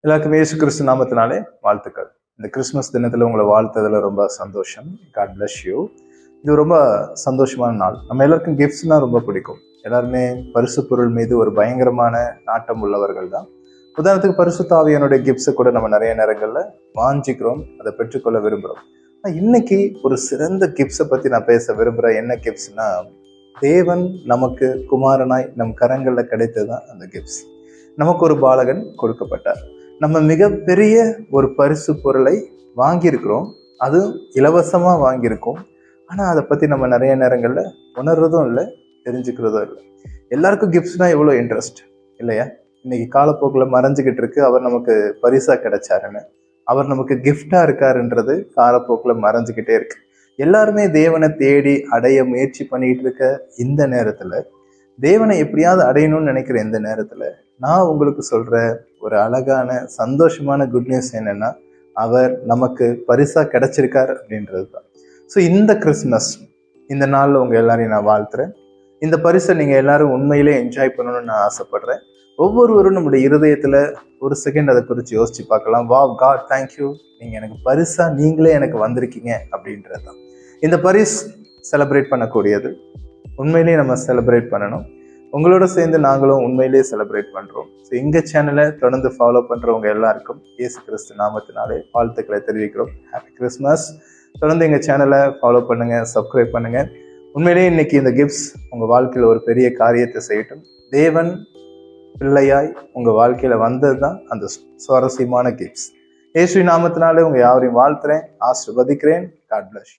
எல்லாருக்கும் இயேசு கிறிஸ்து நாமத்தினாலே வாழ்த்துக்கள். இந்த கிறிஸ்துமஸ் தினத்துல உங்களை வாழ்த்ததுல ரொம்ப சந்தோஷம். God bless you. இது ரொம்ப சந்தோஷமான நாள். நம்ம எல்லாருக்கும் கிஃப்ட்ஸ்னா ரொம்ப பிடிக்கும். எல்லாருமே பரிசு பொருள் மீது ஒரு பயங்கரமான நாட்டம் உள்ளவர்கள் தான். உதாரணத்துக்கு பரிசுத்த ஆவியானுடைய கிஃப்ட்ஸை கூட நம்ம நிறைய நேரங்கள்ல வாஞ்சிக்கிறோம், அதை பெற்றுக்கொள்ள விரும்புகிறோம். இன்னைக்கு ஒரு சிறந்த கிஃப்ட்ஸை பத்தி நான் பேச விரும்புகிறேன். என்ன கிஃப்ட்ஸ்னா, தேவன் நமக்கு குமாரனாய் நம் கரங்கள்ல கிடைத்ததுதான் அந்த கிஃப்ட்ஸ். நமக்கு ஒரு பாலகன் கொடுக்கப்பட்டார். நம்ம மிகப்பெரிய ஒரு பரிசு பொருளை வாங்கியிருக்கிறோம், அதுவும் இலவசமா வாங்கியிருக்கோம். ஆனா அதை பத்தி நம்ம நிறைய நேரங்கள்ல உணர்றதும் இல்லை, தெரிஞ்சுக்கிறதும் இல்லை. எல்லாருக்கும் கிஃப்ட்ஸ்னா எவ்வளோ இன்ட்ரெஸ்ட் இல்லையா? இன்னைக்கு காலப்போக்கில் மறைஞ்சுக்கிட்டு இருக்கு அவர் நமக்கு பரிசா கிடைச்சாருன்னு, அவர் நமக்கு கிஃப்டா இருக்காருன்றது காலப்போக்கில் மறைஞ்சுக்கிட்டே இருக்கு. எல்லாருமே தேவனை தேடி அடைய முயற்சி பண்ணிட்டு இருக்க இந்த நேரத்துல, தேவனை எப்படியாவது அடையணும்னு நினைக்கிற இந்த நேரத்துல நான் உங்களுக்கு சொல்ற ஒரு அழகான சந்தோஷமான குட் நியூஸ் என்னன்னா, அவர் நமக்கு பரிசா கிடைச்சிருக்கார் அப்படின்றது தான். ஸோ இந்த கிறிஸ்மஸ் இந்த நாளில் உங்க எல்லாரையும் நான் வாழ்த்துறேன். இந்த பரிசை நீங்க எல்லாரும் உண்மையிலே என்ஜாய் பண்ணணும்னு நான் ஆசைப்படுறேன். ஒவ்வொருவரும் நம்முடைய இருதயத்துல ஒரு செகண்ட் அதை குறித்து யோசிச்சு பார்க்கலாம். வாவ் காட், தேங்க்யூ, நீங்க எனக்கு பரிசா நீங்களே எனக்கு வந்திருக்கீங்க அப்படின்றது தான். இந்த பரிஸ் செலிப்ரேட் பண்ணக்கூடியது. உண்மையிலேயே நம்ம செலிப்ரேட் பண்ணணும். உங்களோட சேர்ந்து நாங்களும் உண்மையிலேயே செலிப்ரேட் பண்றோம். ஸோ எங்க சேனலை தொடர்ந்து ஃபாலோ பண்றவங்க எல்லாருக்கும் இயேசு கிறிஸ்து நாமத்தினாலே வாழ்த்துக்களை தெரிவிக்கிறோம். Happy Christmas. தொடர்ந்து எங்க சேனலை ஃபாலோ பண்ணுங்க, சப்ஸ்கிரைப் பண்ணுங்க. உண்மையிலேயே இன்னைக்கு இந்த கிஃப்ட்ஸ் உங்க வாழ்க்கையில ஒரு பெரிய காரியத்தை செய்யட்டும். தேவன் பிள்ளையாய் உங்க வாழ்க்கையில வந்தது தான் அந்த சுவாரஸ்யமான கிஃப்ட்ஸ். இயேசு நாமத்தினாலே உங்க யாரையும் வாழ்த்துறேன், ஆசீர்வதிக்கிறேன். God plus.